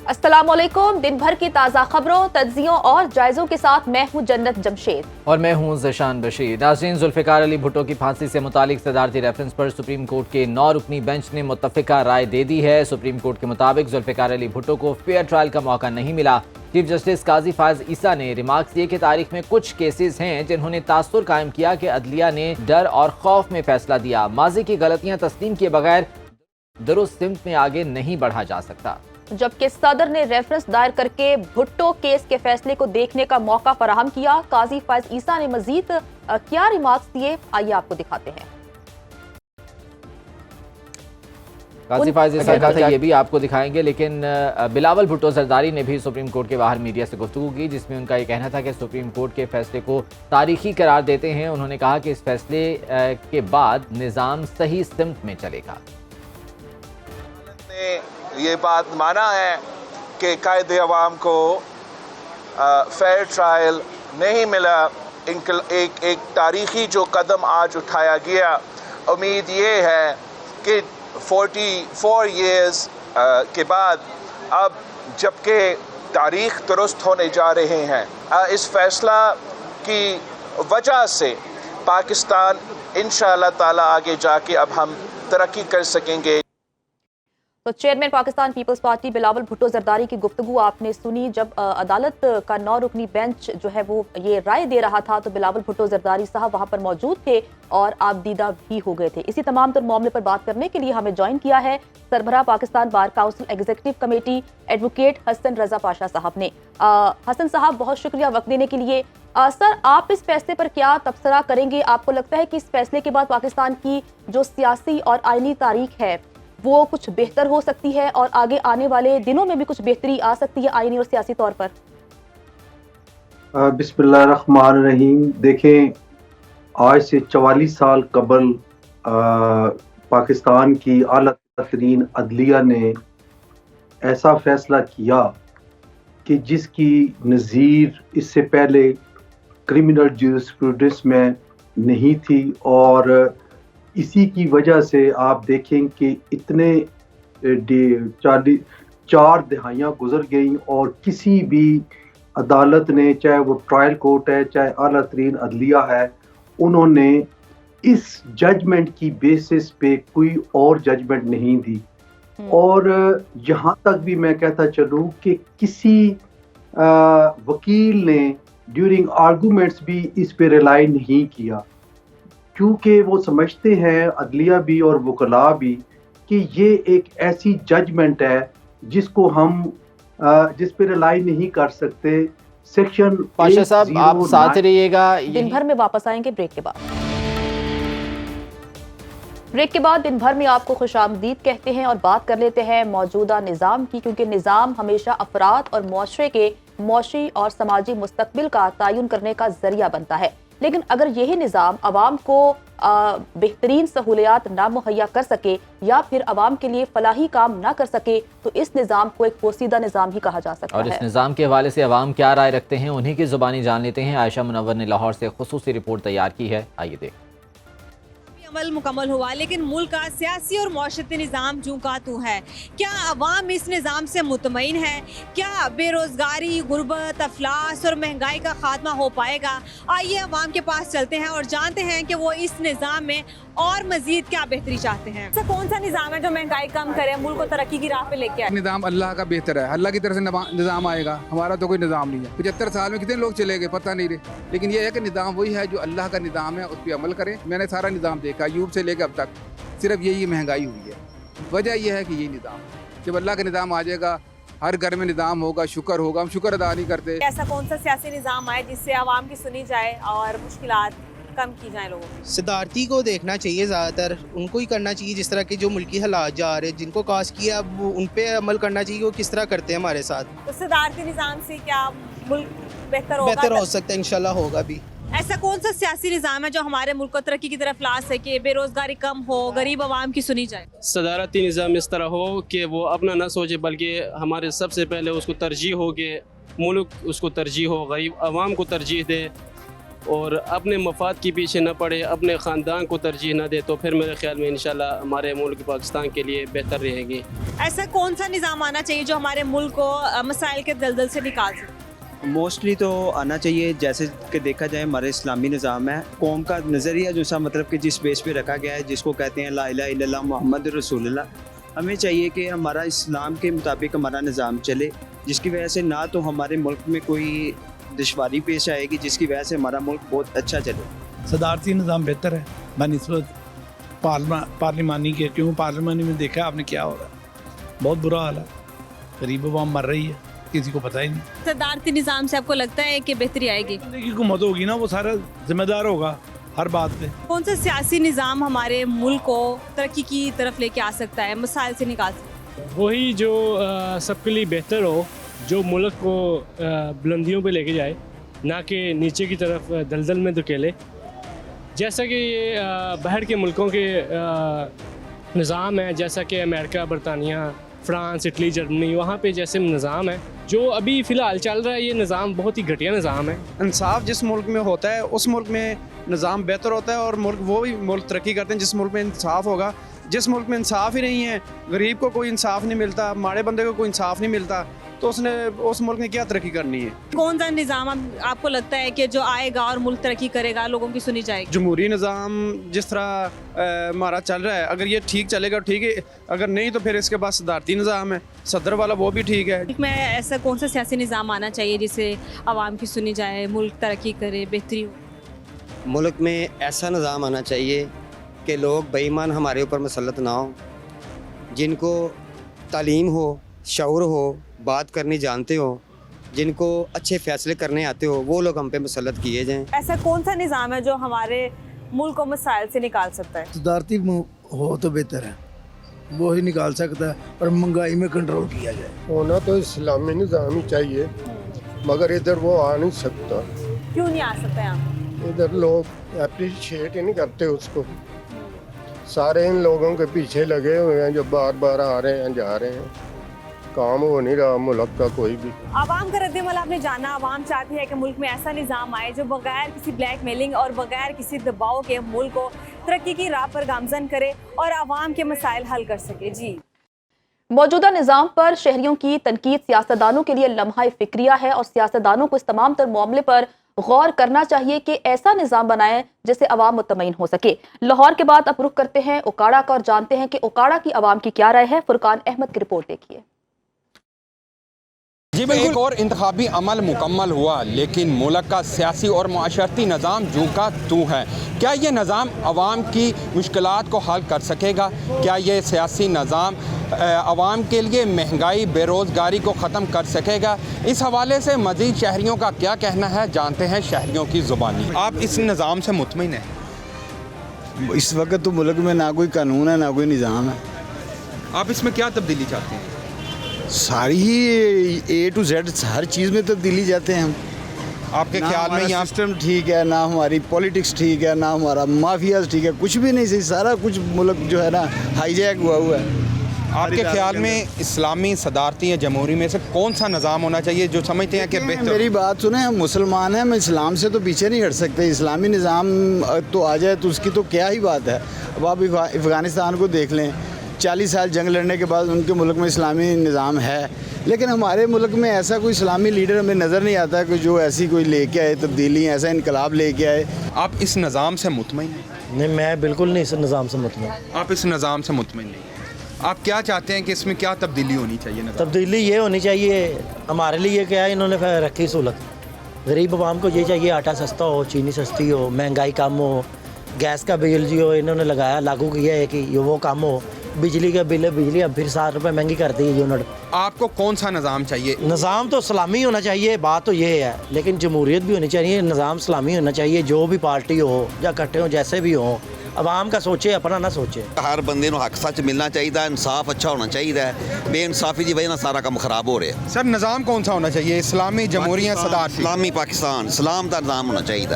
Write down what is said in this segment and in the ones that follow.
अस्सलामुअलैकुम। दिन भर की ताज़ा खबरों, तज्जियों और जायज़ों के साथ मैं हूँ जन्नत जमशेद और मैं हूँ ज़शान बशीर। नाज़रीन, जुल्फ़िकार अली भुट्टो की फांसी से मुतालिक सदारती रेफरेंस पर सुप्रीम कोर्ट के 9 रुकनी बेंच ने मुत्तफ़िका राय दे दी है। सुप्रीम कोर्ट के मुताबिक जुल्फ़िकार अली भुट्टो को फेयर ट्रायल का मौका नहीं मिला। चीफ जस्टिस काजी फायज़ ईसा ने रिमार्क्स दिए कि तारीख में कुछ केसेस हैं जिन्होंने तासुर कायम किया कि अदलिया ने डर और खौफ में फैसला दिया। माजी की गलतियाँ तस्लीम किए बगैर दुरुस्त सिमत में आगे नहीं बढ़ा जा सकता। जबकि सदर ने रेफरेंस दायर करके भुट्टो केस के फैसले को देखने का मौका फराहम किया। काजी फायज़ ईसा ने मजीद क्या रिमार्क्स दिए, आइए आपको दिखाते हैं। काजी फायज़ ईसा का था, ये भी आपको दिखाएंगे, लेकिन बिलावल भुट्टो जरदारी ने भी सुप्रीम कोर्ट के बाहर मीडिया से गुफ्तगू की, जिसमें उनका ये कहना था कि सुप्रीम कोर्ट के फैसले को तारीखी करार देते हैं। उन्होंने कहा कि इस फैसले के बाद निज़ाम सही सिमत में चलेगा। ये बात माना है कि कायदे अवाम को फेयर ट्रायल नहीं मिला। एक तारीखी जो कदम आज उठाया गया, उम्मीद ये है कि 44 इयर्स के बाद अब जबकि तारीख दुरुस्त होने जा रहे हैं, इस फैसला की वजह से पाकिस्तान इंशाअल्लाह ताला आगे जाके अब हम तरक्की कर सकेंगे। तो चेयरमैन पाकिस्तान पीपल्स पार्टी बिलावल भुट्टो जरदारी की गुफ्तगू आपने सुनी। जब अदालत का 9 रुकनी बेंच जो है वो ये राय दे रहा था तो बिलावल भुट्टो जरदारी साहब वहां पर मौजूद थे और आपदीदा भी हो गए थे। इसी तमाम तर मामले पर बात करने के लिए हमें ज्वाइन किया है सरबराह Pakistan bar council executive committee advocate Hasan Raza Pasha साहब ने। हसन साहब, बहुत शुक्रिया वक्त देने के लिए। सर, आप इस फैसले पर क्या तबसरा करेंगे? आपको लगता है कि इस फैसले के बाद पाकिस्तान की जो सियासी और आईनी तारीख है वो कुछ बेहतर हो सकती है और आगे आने वाले दिनों में भी कुछ बेहतरी आ सकती है आईनी और सियासी तौर पर? बिस्मिल्लाहिर्रहमानिर्रहीम। देखें, आज से 44 साल कबल पाकिस्तान की आला तरीन अदलिया ने ऐसा फैसला किया कि जिसकी नज़ीर इससे पहले क्रिमिनल जूरिस्प्रूडेंस में नहीं थी, और इसी की वजह से आप देखें कि इतने 4 दहाइयाँ गुजर गई और किसी भी अदालत ने, चाहे वो ट्रायल कोर्ट है चाहे आला तरीन अदलिया है, उन्होंने इस जजमेंट की बेसिस पे कोई और जजमेंट नहीं दी। और यहाँ तक भी मैं कहता चलूँ कि किसी वकील ने ड्यूरिंग आर्गूमेंट्स भी इस पे रिलाई नहीं किया, क्योंकि वो समझते हैं अदलिया भी और वकला भी कि ये एक ऐसी जजमेंट है जिसको हम जिस पे रिलाई नहीं कर सकते। सेक्शन पाशा साहब, आप साथ रहिएगा। दिन भर में वापस आएंगे ब्रेक के बाद। ब्रेक के बाद दिन भर में आपको खुशामदीद कहते हैं और बात कर लेते हैं मौजूदा निज़ाम की, क्योंकि निज़ाम हमेशा अफराद और मुआशरे के मुआशी और समाजी मुस्तकबिल का तयन करने का जरिया बनता है। लेकिन अगर यही निज़ाम अवाम को बेहतरीन सहूलियात ना मुहैया कर सके या फिर अवाम के लिए फलाही काम ना कर सके तो इस निज़ाम को एक पोसीदा निज़ाम ही कहा जा सकता है। और इस निज़ाम के हवाले से अवाम क्या राय रखते हैं, उन्हीं की ज़ुबानी जान लेते हैं। आयशा मुनव्वर ने लाहौर से खुसूसी रिपोर्ट तैयार की है, आइए देखें। अमल मुकम्मल हुआ, लेकिन मुल्क का सियासी और मुआशरती निज़ाम जूं का तू है। क्या अवाम इस निज़ाम से मुतमईन है? क्या बेरोज़गारी, गुर्बत, अफलास और महंगाई का खात्मा हो पाएगा? आइए अवाम के पास चलते हैं और जानते हैं कि वो इस निज़ाम में और मजीद क्या बेहतरी चाहते हैं। ऐसा कौन सा निज़ाम है जो महंगाई कम करे, मुल्क को तरक्की की राह पे लेके आए? निज़ाम अल्लाह का बेहतर है, अल्लाह की तरफ से निज़ाम आएगा। हमारा तो कोई निज़ाम नहीं है। 75 साल में कितने लोग चले गए पता नहीं रहे, लेकिन ये है कि निज़ाम वही है जो अल्लाह का निज़ाम है, उस पर अमल करें। मैंने सारा निज़ाम देखा, यूब से लेकर अब तक सिर्फ यही महंगाई हुई है। वजह यह है कि यही निज़ाम, जब अल्लाह का निज़ाम आ जाएगा, हर घर में निज़ाम होगा, शुक्र होगा। हम शुक्र अदा नहीं करते। ऐसा कौन सा सियासी निज़ाम आए जिससे आवाम की सुनी जाए और मुश्किलात कम की जाए लोगों की? सदारती को देखना चाहिए, ज़्यादातर उनको ही करना चाहिए। जिस तरह के जो मुल्की हालात जा रहे, जिनको कास किया, अब उन पे अमल करना चाहिए, वो किस तरह करते हैं हमारे साथ। तो सदारती निज़ाम से क्या मुल्क बेहतर हो सकता है, इंशाल्लाह होगा भी। ऐसा कौन सा सियासी निज़ाम है जो हमारे मुल्क को तरक्की की तरफ ला सके, बेरोजगारी कम हो, गरीब आवाम की सुनी जाए? सदारती निज़ाम इस तरह हो कि वो अपना न सोचे, बल्कि हमारे सबसे पहले उसको तरजीह हो कि मुल्क उसको तरजीह हो, गरीब आवाम को तरजीह दे। اور اپنے مفاد کے پیچھے نہ پڑے, اپنے خاندان کو ترجیح نہ دے, تو پھر میرے خیال میں انشاءاللہ ہمارے ملک پاکستان کے لیے بہتر رہے گی. ایسا کون سا نظام آنا چاہیے جو ہمارے ملک کو مسائل کے دلدل سے نکال سکے؟ موسٹلی تو آنا چاہیے, جیسے کہ دیکھا جائے ہمارے اسلامی نظام ہے, قوم کا نظریہ جو سا مطلب کہ جس بیس پہ رکھا گیا ہے, جس کو کہتے ہیں لا الہ الا اللہ محمد رسول اللہ. ہمیں چاہیے کہ ہمارا اسلام کے مطابق ہمارا نظام چلے, جس کی وجہ سے نہ تو ہمارے ملک میں کوئی دشواری پیش آئے گی, جس کی وجہ سے ہمارا ملک بہت اچھا چلے. صدارتی نظام بہتر ہے بنسبت پارلیمانی کے, کیونکہ پارلیمانی میں دیکھا آپ نے کیا ہو رہا ہے, بہت برا حال ہے, غریب عوام مر رہی ہے, کسی کو پتہ ہی نہیں. صدارتی نظام سے آپ کو لگتا ہے کہ بہتری آئے گی؟ کی حکومت ہوگی نا, وہ سارا ذمہ دار ہوگا ہر بات پہ. کون سا سیاسی نظام ہمارے ملک کو ترقی کی طرف لے کے آ سکتا ہے, مسائل سے نکال سکتا ہے؟ وہی جو سب کے لیے بہتر ہو, جو ملک کو بلندیوں پہ لے کے جائے, نہ کہ نیچے کی طرف دلدل میں دھکیلے. جیسا کہ یہ باہر کے ملکوں کے نظام ہے, جیسا کہ امریکہ, برطانیہ, فرانس, اٹلی, جرمنی, وہاں پہ جیسے نظام ہے جو ابھی فی الحال چل رہا ہے, یہ نظام بہت ہی گھٹیا نظام ہے. انصاف جس ملک میں ہوتا ہے اس ملک میں نظام بہتر ہوتا ہے, اور ملک وہ بھی ملک ترقی کرتے ہیں جس ملک میں انصاف ہوگا. جس ملک میں انصاف ہی نہیں ہے, غریب کو کوئی انصاف نہیں ملتا, ماڑے بندے کو کوئی انصاف نہیں ملتا, تو اس ملک نے کیا ترقی کرنی ہے؟ کون سا نظام آپ کو لگتا ہے کہ جو آئے گا اور ملک ترقی کرے گا, لوگوں کی سنی جائے گی؟ جمہوری نظام جس طرح ہمارا چل رہا ہے, اگر یہ ٹھیک چلے گا ٹھیک ہے, اگر نہیں تو پھر اس کے بعد صدارتی نظام ہے, صدر والا, وہ بھی ٹھیک ہے. ملک میں ایسا کون سا سیاسی نظام آنا چاہیے جس سے عوام کی سنی جائے, ملک ترقی کرے, بہتری ہو؟ ملک میں ایسا نظام آنا چاہیے کہ لوگ بے ایمان ہمارے اوپر مسلط نہ ہوں, جن کو تعلیم ہو, شعور ہو, بات کرنی جانتے ہو, جن کو اچھے فیصلے کرنے آتے ہو, وہ لوگ ہم پہ مسلط کیے جائیں. ایسا کون سا نظام ہے جو ہمارے ملک کو مسائل سے نکال سکتا ہے؟ صدارتی ہو تو بہتر ہے, وہی نکال سکتا ہے, اور مہنگائی میں کنٹرول کیا جائے. ہونا تو اسلامی نظام ہی چاہیے, مگر ادھر وہ آ نہیں سکتا. کیوں نہیں آ سکتا یہاں؟ ادھر لوگ اپریشیٹ ہی نہیں کرتے اس کو, سارے ان لوگوں کے پیچھے لگے ہوئے ہیں جو بار بار آ رہے ہیں جا رہے ہیں, کام ہو نہیں رہا ملک کا کوئی بھی. عوام کا رد عمل آپ نے جانا, عوام چاہتی ہے کہ ملک میں ایسا نظام آئے جو بغیر کسی بلیک میلنگ اور بغیر کسی دباؤ کے ملک کو ترقی کی راہ پر گامزن کرے اور عوام کے مسائل حل کر سکے. جی, موجودہ نظام پر شہریوں کی تنقید سیاستدانوں کے لیے لمحہ فکریہ ہے, اور سیاستدانوں کو اس تمام تر معاملے پر غور کرنا چاہیے کہ ایسا نظام بنائیں جس سے عوام مطمئن ہو سکے. لاہور کے بعد اب رخ کرتے ہیں اوکاڑا کا, اور جانتے ہیں کہ اوکاڑا کی عوام کی کیا رائے ہے. فرقان احمد کی رپورٹ دیکھیے. جی بالکل, ایک اور انتخابی عمل مکمل ہوا, لیکن ملک کا سیاسی اور معاشرتی نظام جوں کا توں ہے. کیا یہ نظام عوام کی مشکلات کو حل کر سکے گا؟ کیا یہ سیاسی نظام عوام کے لیے مہنگائی, بے روزگاری کو ختم کر سکے گا؟ اس حوالے سے مزید شہریوں کا کیا کہنا ہے, جانتے ہیں شہریوں کی زبانی. آپ اس نظام سے مطمئن ہیں؟ اس وقت تو ملک میں نہ کوئی قانون ہے, نہ کوئی نظام ہے. آپ اس میں کیا تبدیلی چاہتے ہیں؟ ساری ہی اے ٹو زیڈ ہر چیز میں تبدیلی چاہتے ہیں ہم. آپ کے خیال میں یہاں سسٹم ٹھیک ہے, نہ ہماری پولیٹکس ٹھیک ہے, نہ ہمارا مافیاز ٹھیک ہے, کچھ بھی نہیں صحیح, سارا کچھ ملک جو ہے نا ہائی جیک ہوا ہوا ہے. آپ کے خیال میں اسلامی, صدارتی یا جمہوری میں سے کون سا نظام ہونا چاہیے جو سمجھتے ہیں کہ بہتر؟ میری بات سنیں, ہم مسلمان ہیں, ہم اسلام سے تو پیچھے نہیں ہٹ سکتے. اسلامی نظام تو آ جائے تو اس کی تو کیا ہی بات ہے. اب آپ افغانستان کو دیکھ لیں, 40 سال جنگ لڑنے کے بعد ان کے ملک میں اسلامی نظام ہے, لیکن ہمارے ملک میں ایسا کوئی اسلامی لیڈر ہمیں نظر نہیں آتا کہ جو ایسی کوئی لے کے آئے تبدیلی, ایسا انقلاب لے کے آئے. آپ اس نظام سے مطمئن ہیں؟ نہیں, میں بالکل نہیں اس نظام سے مطمئن. آپ اس نظام سے مطمئن نہیں, آپ کیا چاہتے ہیں کہ اس میں کیا تبدیلی ہونی چاہیے؟ تبدیلی یہ ہونی چاہیے ہمارے لیے, کیا ہے انہوں نے رکھی سہولت, غریب عوام کو یہ چاہیے آٹا سستا ہو, چینی سستی ہو, مہنگائی کم ہو, گیس کا بل جو انہوں نے لگایا لاگو کیا ہے کہ وہ کم ہو, بجلی کا بل ہے, بجلی اب پھر 7 روپے مہنگی کر دی ہے یونٹ. آپ کو کون سا نظام چاہیے؟ نظام تو اسلامی ہونا چاہیے, بات تو یہ ہے, لیکن جمہوریت بھی ہونی چاہیے, نظام اسلامی ہونا چاہیے. جو بھی پارٹی ہو یا اکٹھے ہوں جیسے بھی ہوں, عوام کا سوچے, اپنا نہ سوچے. ہر بندے نو حق سچ ملنا چاہیے, انصاف اچھا ہونا چاہیے. بے انصافی کی وجہ سے سارا کام خراب ہو رہا ہے. سر نظام کون سا ہونا چاہیے, اسلامی, جمہوری یا صدارتی؟ اسلامی پاکستان, اسلام کا نظام ہونا چاہیے.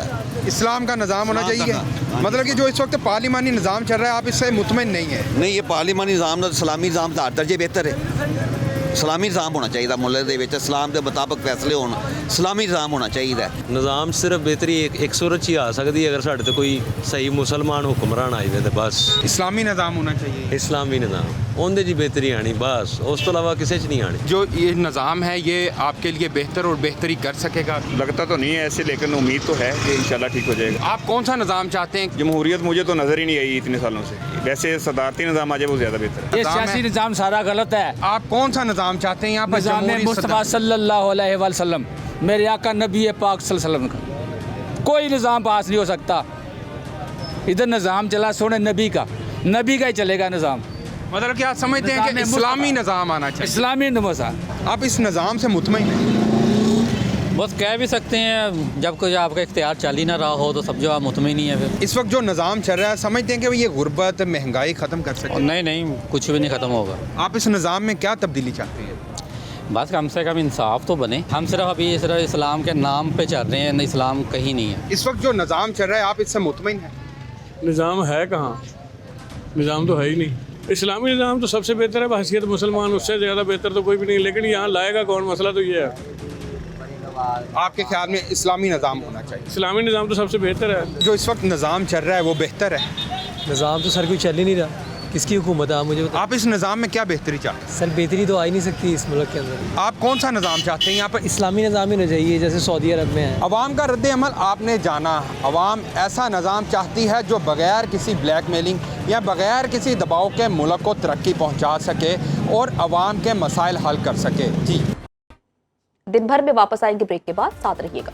اسلام کا نظام ہونا چاہیے, مطلب کہ جو اس وقت پارلیمانی نظام چل رہا ہے آپ اس سے مطمئن نہیں ہیں؟ نہیں, یہ پارلیمانی نظام اسلامی نظام کا 8 درجے بہتر ہے. ਇਸਲਾਮੀ ਨਿਜ਼ਾਮ ਹੋਣਾ ਚਾਹੀਦਾ ਮੁਲਕ ਦੇ ਵਿੱਚ ਇਸਲਾਮ ਦੇ ਮੁਤਾਬਕ ਫੈਸਲੇ ਹੋਣ ਇਸਲਾਮੀ ਨਿਜ਼ਾਮ ਹੋਣਾ ਚਾਹੀਦਾ ਨਿਜ਼ਾਮ ਸਿਰਫ ਬਿਹਤਰੀ ਇੱਕ ਸੂਰਤ 'ਚ ਹੀ ਆ ਸਕਦੀ ਹੈ ਅਗਰ ਸਾਡੇ ਤੇ ਕੋਈ ਸਹੀ ਮੁਸਲਮਾਨ ਹੁਕਮਰਾਨ ਆਏ ਤੇ ਬਸ इस्लामी निज़ाम होना चाहिए ਇਸਲਾਮੀ ਨਿਜ਼ਾਮ ਉਹਦੇ 'ਚ ਬਿਹਤਰੀ ਆਣੀ ਬਸ ਉਸ ਤੋਂ ਇਲਾਵਾ ਕਿਸੇ 'ਚ ਨਹੀਂ ਆਣੀ जो ये निज़ाम है ये आपके लिए बेहतर और बेहतरी कर सकेगा लगता तो नहीं है ऐसे लेकिन उम्मीद तो है कि इंशाल्लाह ठीक हो जाएगा आप कौन सा निज़ाम चाहते हैं जमहूरियत मुझे तो नज़र ही नहीं आई इतने सालों से वैसे सदारती निज़ाम आ जाए वो ज़्यादा बेहतर है ये सियासी निज़ाम सारा गलत है। आप कौन सा निज़ाम चाहते हैं यहाँ पर निज़ाम जमहूरी मुस्तफ़ा सल्लल्लाहु अलैहि वसल्लम मेरे आका नबी पाक सल्लल्लाहु अलैहि वसल्लम का कोई निज़ाम पास नहीं हो सकता। इधर निज़ाम चला सोने नबी का ही चलेगा निज़ाम। मतलब क्या समझते हैं कि इस्लामी निज़ाम आना चाहिए इस्लामी निज़ाम। आप इस निज़ाम से मुतमईन हैं? बस कह भी सकते हैं जब कोई आपका इख्तियार चल ही ना रहा हो तो सब जो आप मुतमईन ही है फिर। इस वक्त जो निज़ाम चल रहा है समझते हैं कि ये गुर्बत महंगाई ख़त्म कर सके? नहीं कुछ भी नहीं ख़त्म होगा। आप इस निज़ाम में क्या तब्दीली चाहते हैं? बस कम से कम इंसाफ तो बने। हम सिर्फ इस्लाम के नाम पे चल रहे हैं, इस्लाम कहीं नहीं है। इस वक्त जो निज़ाम चल रहा है आप इससे मुतमईन हैं? निज़ाम है कहाँ, निज़ाम तो है ही नहीं। इस्लामी निज़ाम तो सबसे बेहतर है बहसीत मुसलमान, उससे ज़्यादा बेहतर तो कोई भी नहीं। लेकिन यहाँ लाएगा कौन, मसला तो ये है। आपके ख्याल में इस्लामी निज़ाम होना चाहिए? इस्लामी निज़ाम तो सबसे बेहतर है। जो इस वक्त निज़ाम चल रहा है वो बेहतर है? निज़ाम तो सर कोई चल ही नहीं रहा, किसकी हुकूमत है मुझे आप इस निज़ाम में क्या बेहतरी चाहते हैं? सर बेहतरी तो आ ही नहीं सकती इस मुल्क के अंदर। आप कौन सा निज़ाम चाहते हैं यहाँ पर? इस्लामी निज़ाम ही होना चाहिए जैसे सऊदी अरब में है। अवाम का रद्द अमल आपने जाना। अवाम ऐसा निज़ाम चाहती है जो बगैर किसी ब्लैक मेलिंग या बगैर किसी दबाव के मुल्क को तरक्की पहुँचा सके और अवाम के मसाइल हल कर सके। जी दिन भर में वापस आएंगे ब्रेक के बाद, साथ रहिएगा।